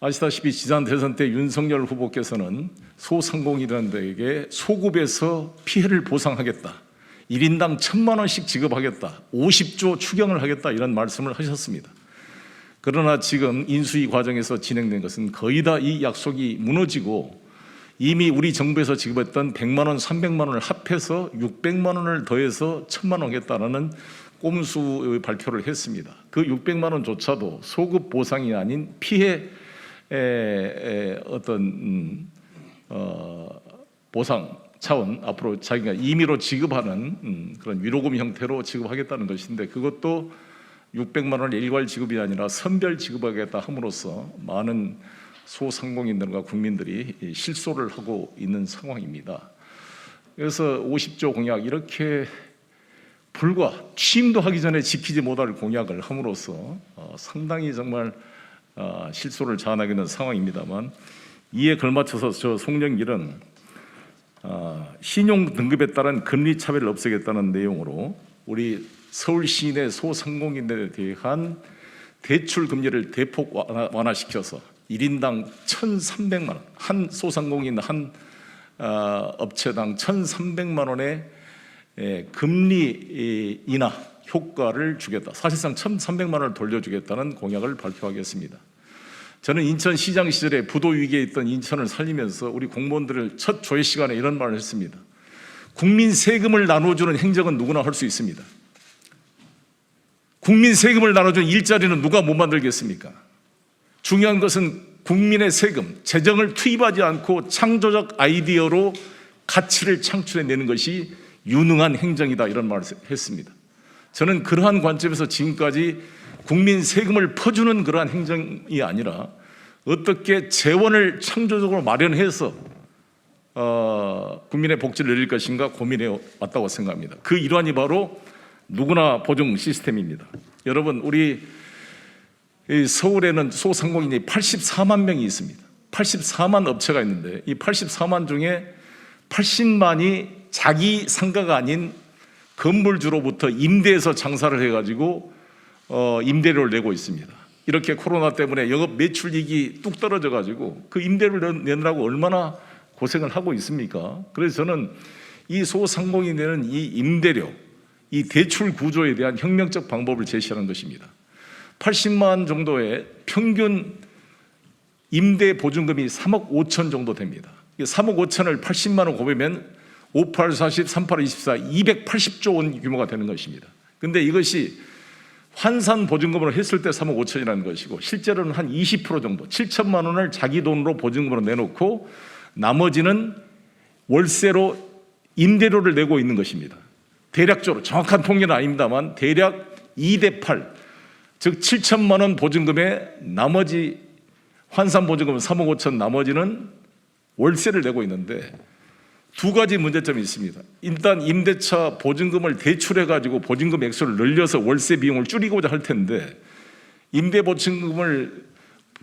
아시다시피 지난 대선 때 윤석열 후보께서는 소상공인이라는 데에게 소급해서 피해를 보상하겠다, 1인당 1,000만 원씩 지급하겠다, 50조 추경을 하겠다, 이런 말씀을 하셨습니다. 그러나 지금 인수위 과정에서 진행된 것은 거의 다 이 약속이 무너지고 이미 우리 정부에서 지급했던 100만 원, 300만 원을 합해서 600만 원을 더해서 1,000만 원 하겠다는 꼼수 발표를 했습니다. 그 600만 원조차도 소급 보상이 아닌 피해 보상 차원, 앞으로 자기가 임의로 지급하는 그런 위로금 형태로 지급하겠다는 것인데, 그것도 600만 원을 일괄 지급이 아니라 선별 지급하겠다 함으로써 많은 소상공인들과 국민들이 실소를 하고 있는 상황입니다. 그래서 50조 공약, 이렇게 불과 취임도 하기 전에 지키지 못할 공약을 함으로써 상당히 정말 실소를 자아나게 된 상황입니다만, 이에 걸맞춰서 저 송영길은 신용 등급에 따른 금리 차별을 없애겠다는 내용으로 우리 서울 시내 소상공인들에 대한 대출 금리를 대폭 완화시켜서 1인당 1,300만 원, 한 소상공인 한 업체당 1,300만 원의 금리 인하 효과를 주겠다, 사실상 1,300만 원을 돌려주겠다는 공약을 발표하겠습니다. 저는 인천시장 시절에 부도 위기에 있던 인천을 살리면서 우리 공무원들을 첫 조회 시간에 이런 말을 했습니다. 국민 세금을 나눠주는 행정은 누구나 할 수 있습니다. 국민 세금을 나눠주는 일자리는 누가 못 만들겠습니까? 중요한 것은 국민의 세금, 재정을 투입하지 않고 창조적 아이디어로 가치를 창출해내는 것이 유능한 행정이다, 이런 말을 했습니다. 저는 그러한 관점에서 지금까지 국민 세금을 퍼주는 그러한 행정이 아니라 어떻게 재원을 창조적으로 마련해서 국민의 복지를 늘릴 것인가 고민해 왔다고 생각합니다. 그 일환이 바로 누구나 보증 시스템입니다. 여러분, 우리 서울에는 소상공인이 84만 명이 있습니다. 84만 업체가 있는데 이 84만 중에 80만이 자기 상가가 아닌 건물주로부터 임대해서 장사를 해가지고 임대료를 내고 있습니다. 이렇게 코로나 때문에 영업 매출이익이 뚝 떨어져가지고 그 임대료를 내느라고 얼마나 고생을 하고 있습니까? 그래서 저는 이 소상공인들은 이 임대료, 이 대출 구조에 대한 혁명적 방법을 제시하는 것입니다. 80만 정도의 평균 임대 보증금이 3억 5천 정도 됩니다. 3억 5천을 80만 원 곱하면 58, 40, 38, 24, 280조 원 규모가 되는 것입니다. 그런데 이것이 환산 보증금으로 했을 때 3억 5천이라는 것이고, 실제로는 한 20% 정도, 7천만 원을 자기 돈으로 보증금으로 내놓고 나머지는 월세로 임대료를 내고 있는 것입니다. 대략적으로, 정확한 통계는 아닙니다만 대략 2대8, 즉 7천만 원 보증금에 나머지 환산 보증금은 3억 5천, 나머지는 월세를 내고 있는데 두 가지 문제점이 있습니다. 일단 임대차 보증금을 대출해가지고 보증금 액수를 늘려서 월세 비용을 줄이고자 할 텐데, 임대 보증금을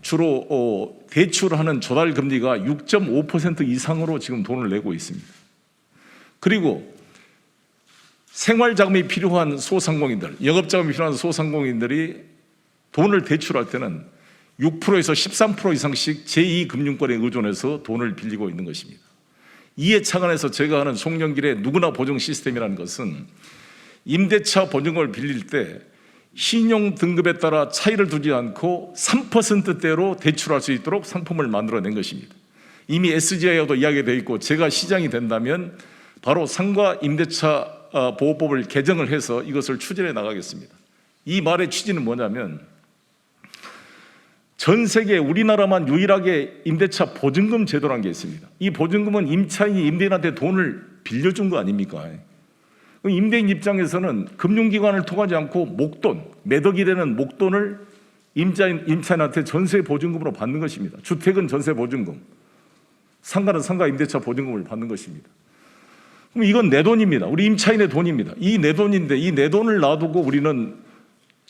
주로 대출하는 조달 금리가 6.5% 이상으로 지금 돈을 내고 있습니다. 그리고 생활자금이 필요한 소상공인들, 영업자금이 필요한 소상공인들이 돈을 대출할 때는 6%에서 13% 이상씩 제2금융권에 의존해서 돈을 빌리고 있는 것입니다. 이에 착안해서 제가 하는 송영길의 누구나 보증 시스템이라는 것은 임대차 보증금을 빌릴 때 신용 등급에 따라 차이를 두지 않고 3%대로 대출할 수 있도록 상품을 만들어낸 것입니다. 이미 SGI하고도 이야기되어 있고, 제가 시장이 된다면 바로 상가 임대차 보호법을 개정을 해서 이것을 추진해 나가겠습니다. 이 말의 취지는 뭐냐면, 전 세계 우리나라만 유일하게 임대차 보증금 제도라는 게 있습니다. 이 보증금은 임차인이 임대인한테 돈을 빌려준 거 아닙니까? 임대인 입장에서는 금융기관을 통하지 않고 목돈, 매덕이 되는 목돈을 임차인한테 전세 보증금으로 받는 것입니다. 주택은 전세 보증금, 상가는 상가 임대차 보증금을 받는 것입니다. 그럼 이건 내 돈입니다. 우리 임차인의 돈입니다. 이 내 돈인데 이 내 돈을 놔두고 우리는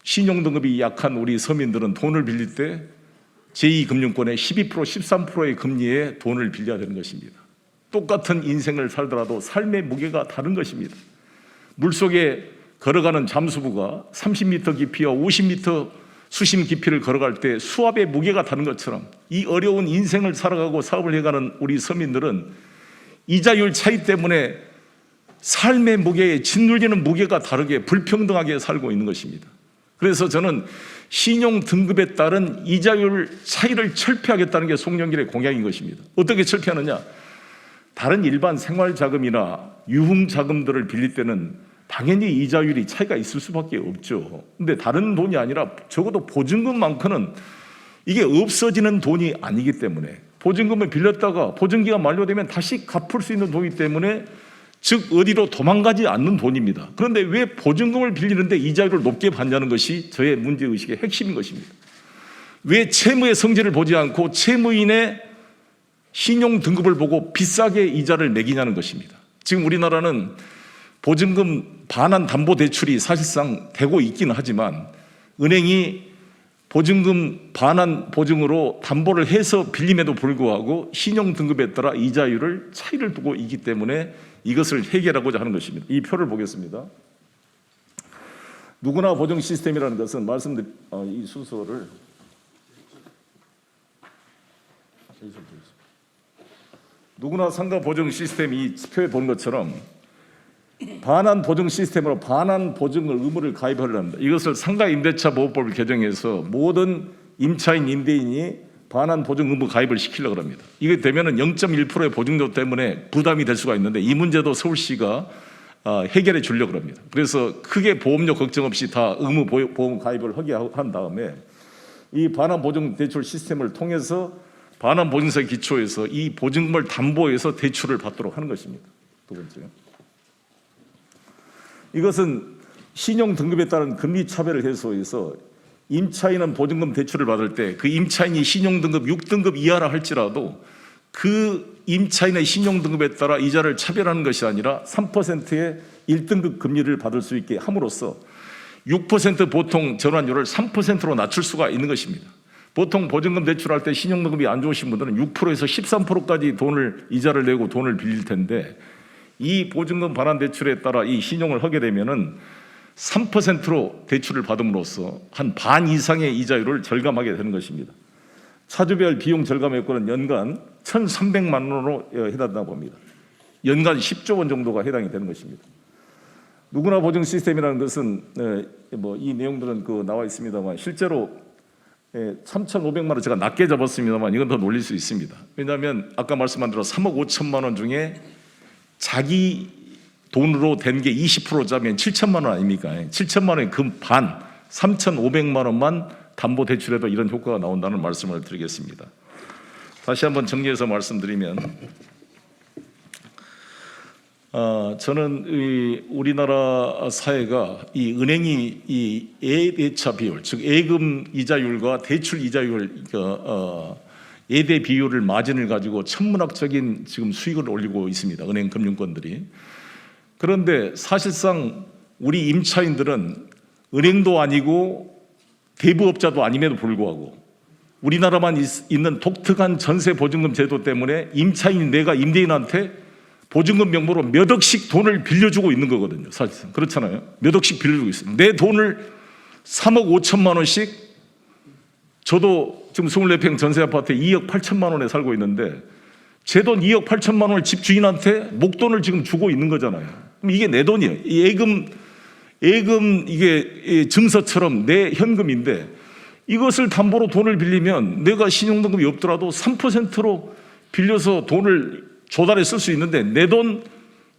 신용등급이 약한 우리 서민들은 돈을 빌릴 때 제2금융권의 12%, 13%의 금리에 돈을 빌려야 되는 것입니다. 똑같은 인생을 살더라도 삶의 무게가 다른 것입니다. 물속에 걸어가는 잠수부가 30m 깊이와 50m 수심 깊이를 걸어갈 때 수압의 무게가 다른 것처럼 이 어려운 인생을 살아가고 사업을 해가는 우리 서민들은 이자율 차이 때문에 삶의 무게에 짓눌리는 무게가 다르게 불평등하게 살고 있는 것입니다. 그래서 저는 신용 등급에 따른 이자율 차이를 철폐하겠다는 게 송영길의 공약인 것입니다. 어떻게 철폐하느냐? 다른 일반 생활자금이나 유흥자금들을 빌릴 때는 당연히 이자율이 차이가 있을 수밖에 없죠. 근데 다른 돈이 아니라 적어도 보증금만큼은 이게 없어지는 돈이 아니기 때문에, 보증금을 빌렸다가 보증기가 만료되면 다시 갚을 수 있는 돈이기 때문에, 즉 어디로 도망가지 않는 돈입니다. 그런데 왜 보증금을 빌리는데 이자율을 높게 받냐는 것이 저의 문제의식의 핵심인 것입니다. 왜 채무의 성질을 보지 않고 채무인의 신용 등급을 보고 비싸게 이자를 매기냐는 것입니다. 지금 우리나라는 보증금 반환 담보 대출이 사실상 되고 있기는 하지만 은행이 보증금 반환 보증으로 담보를 해서 빌림에도 불구하고 신용 등급에 따라 이자율을 차이를 두고 있기 때문에 이것을 해결하고자 하는 것입니다. 이 표를 보겠습니다. 누구나 보증 시스템이라는 것은 이 순서를 누구나 상가 보증 시스템 이 표에 본 것처럼 반환 보증 시스템으로 반환 보증을 의무를 가입하려 합니다. 이것을 상가 임대차 보호법을 개정해서 모든 임차인 임대인이 반환 보증 의무 가입을 시키려고 합니다. 이게 되면은 0.1%의 보증료 때문에 부담이 될 수가 있는데 이 문제도 서울시가 해결해 주려고 합니다. 그래서 크게 보험료 걱정 없이 다 의무 보험 가입을 하게 한 다음에 이 반환 보증 대출 시스템을 통해서 반환 보증서에 기초해서 이 보증금을 담보해서 대출을 받도록 하는 것입니다. 두 번째, 이것은 신용 등급에 따른 금리 차별을 해소해서 임차인은 보증금 대출을 받을 때 그 임차인이 신용 등급 6등급 이하라 할지라도 그 임차인의 신용 등급에 따라 이자를 차별하는 것이 아니라 3%의 1등급 금리를 받을 수 있게 함으로써 6% 보통 전환율을 3%로 낮출 수가 있는 것입니다. 보통 보증금 대출할 때 신용 등급이 안 좋으신 분들은 6%에서 13%까지 이자를 내고 돈을 빌릴 텐데, 이 보증금 반환 대출에 따라 이 신용을 하게 되면은 3%로 대출을 받음으로써 한 반 이상의 이자율을 절감하게 되는 것입니다. 차주별 비용 절감 효과는 연간 1,300만 원으로 해당된다고 봅니다. 연간 10조 원 정도가 해당이 되는 것입니다. 누구나 보증 시스템이라는 것은 이 내용들은 나와 있습니다만 실제로 3,500만 원 제가 낮게 잡았습니다만 이건 더 놀릴 수 있습니다. 왜냐하면 아까 말씀한 대로 3억 5천만 원 중에 자기 돈으로 된 게 20%짜면 7천만 원 아닙니까? 7천만 원의 그 반 3,500만 원만 담보 대출해도 이런 효과가 나온다는 말씀을 드리겠습니다. 다시 한번 정리해서 말씀드리면 저는 우리나라 사회가 이 은행이 이 예대차 비율, 즉 예금 이자율과 대출 이자율, 예대 비율을 마진을 가지고 천문학적인 지금 수익을 올리고 있습니다. 은행 금융권들이. 그런데 사실상 우리 임차인들은 은행도 아니고 대부업자도 아님에도 불구하고 우리나라만 있는 독특한 전세 보증금 제도 때문에 임차인 내가 임대인한테 보증금 명목으로 몇 억씩 돈을 빌려주고 있는 거거든요. 사실상 그렇잖아요. 몇 억씩 빌려주고 있어요. 내 돈을 3억 5천만 원씩, 저도 지금 24평 전세 아파트에 2억 8천만 원에 살고 있는데 제 돈 2억 8천만 원을 집주인한테 목돈을 지금 주고 있는 거잖아요. 그럼 이게 내 돈이에요. 예금 이게 증서처럼 내 현금인데 이것을 담보로 돈을 빌리면 내가 신용등급이 없더라도 3%로 빌려서 돈을 조달해 쓸 수 있는데 내 돈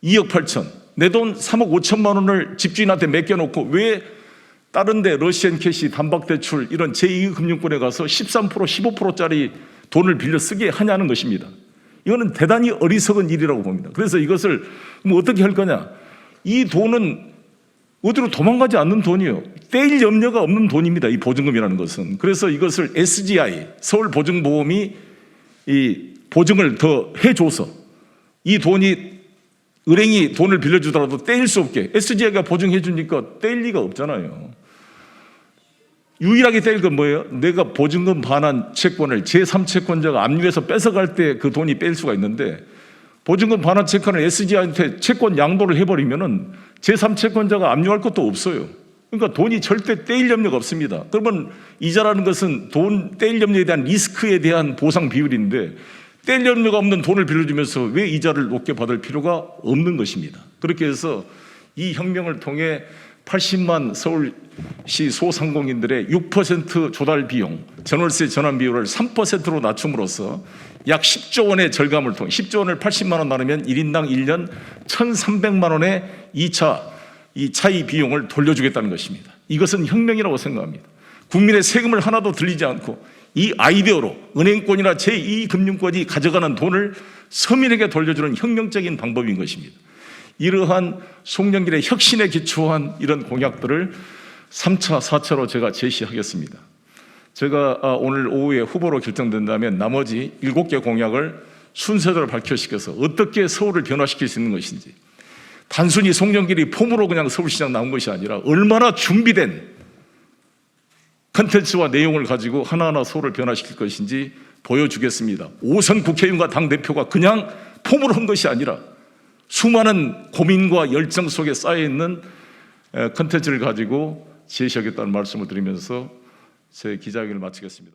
2억 8천, 내 돈 3억 5천만 원을 집주인한테 맡겨놓고 왜 다른 데 러시안 캐시, 단박대출 이런 제2금융권에 가서 13%, 15%짜리 돈을 빌려 쓰게 하냐는 것입니다. 이거는 대단히 어리석은 일이라고 봅니다. 그래서 이것을 어떻게 할 거냐. 이 돈은 어디로 도망가지 않는 돈이에요. 떼일 염려가 없는 돈입니다. 이 보증금이라는 것은. 그래서 이것을 SGI, 서울보증보험이 이 보증을 더 해줘서 이 돈이 은행이 돈을 빌려주더라도 떼일 수 없게 SGI가 보증해 주니까 떼일 리가 없잖아요. 유일하게 떼일 건 뭐예요? 내가 보증금 반환 채권을 제3채권자가 압류해서 뺏어갈 때 그 돈이 뺄 수가 있는데 보증금 반환 채권을 SGI한테 채권 양도를 해버리면은 제3채권자가 압류할 것도 없어요. 그러니까 돈이 절대 떼일 염려가 없습니다. 그러면 이자라는 것은 돈 떼일 염려에 대한 리스크에 대한 보상 비율인데 떼일 염려가 없는 돈을 빌려주면서 왜 이자를 높게 받을 필요가 없는 것입니다. 그렇게 해서 이 혁명을 통해 80만 서울시 소상공인들의 6% 조달 비용, 전월세 전환 비율을 3%로 낮춤으로써 약 10조 원의 절감을 통해 10조 원을 80만 원 나누면 1인당 1년 1,300만 원의 이 차이 비용을 돌려주겠다는 것입니다. 이것은 혁명이라고 생각합니다. 국민의 세금을 하나도 들리지 않고 이 아이디어로 은행권이나 제2금융권이 가져가는 돈을 서민에게 돌려주는 혁명적인 방법인 것입니다. 이러한 송년길의 혁신에 기초한 이런 공약들을 3차, 4차로 제가 제시하겠습니다. 제가 오늘 오후에 후보로 결정된다면 나머지 7개 공약을 순서대로 밝혀시켜서 어떻게 서울을 변화시킬 수 있는 것인지, 단순히 송년길이 폼으로 그냥 서울시장 나온 것이 아니라 얼마나 준비된 컨텐츠와 내용을 가지고 하나하나 서울을 변화시킬 것인지 보여주겠습니다. 5선 국회의원과 당대표가 그냥 폼으로 한 것이 아니라 수많은 고민과 열정 속에 쌓여있는 컨텐츠를 가지고 제시하겠다는 말씀을 드리면서 제 기자회견을 마치겠습니다.